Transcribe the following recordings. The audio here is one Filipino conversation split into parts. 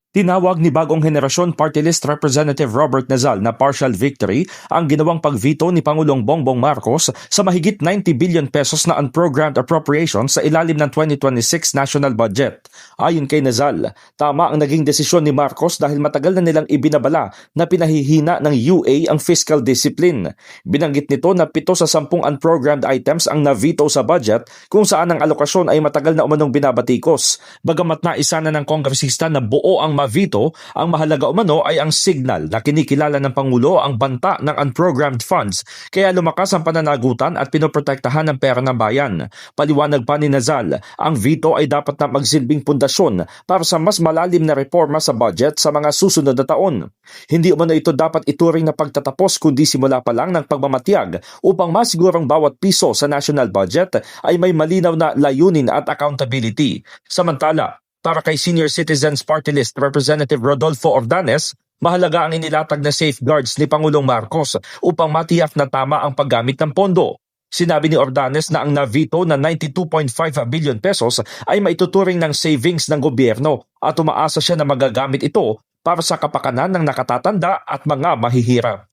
Tinawag ni Bagong Henerasyon Party List Representative Robert Nazal na partial victory ang ginawang pagveto ni Pangulong Bongbong Marcos sa mahigit 90 billion pesos na unprogrammed appropriations sa ilalim ng 2026 national budget. Ayon kay Nazal, tama ang naging desisyon ni Marcos dahil matagal na nilang ibinabala na pinahihina ng UA ang fiscal discipline. Binanggit nito na 7 sa 10 unprogrammed items ang na-veto sa budget kung saan ang alokasyon ay matagal na umanong binabatikos. Bagamat naisa na ng kongresista na buo ang ma-veto, ang mahalaga umano ay ang signal na kinikilala ng Pangulo ang banta ng unprogrammed funds, kaya lumakas ang pananagutan at pinoprotektahan ng pera ng bayan. Paliwanag pa ni Nazal, ang veto ay dapat na magsilbing pundasyon para sa mas malalim na reforma sa budget sa mga susunod na taon. Hindi umano ito dapat ituring na pagtatapos kundi simula pa lang ng pagmamatiyag upang masigurong bawat piso sa national budget ay may malinaw na layunin at accountability. Samantala, para kay Senior Citizens Party List Representative Rodolfo Ordanes, mahalaga ang inilatag na safeguards ni Pangulong Marcos upang matiyak na tama ang paggamit ng pondo. Sinabi ni Ordanes na ang na-veto na 92.5 billion pesos ay maituturing ng savings ng gobyerno at umaasa siya na magagamit ito para sa kapakanan ng nakatatanda at mga mahihirap.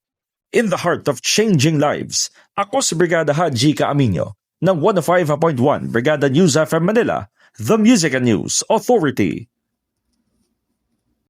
In the heart of changing lives, ako si Brigada Haji Caaminio ng 105.1 Brigada News FM Manila, The Music and News Authority.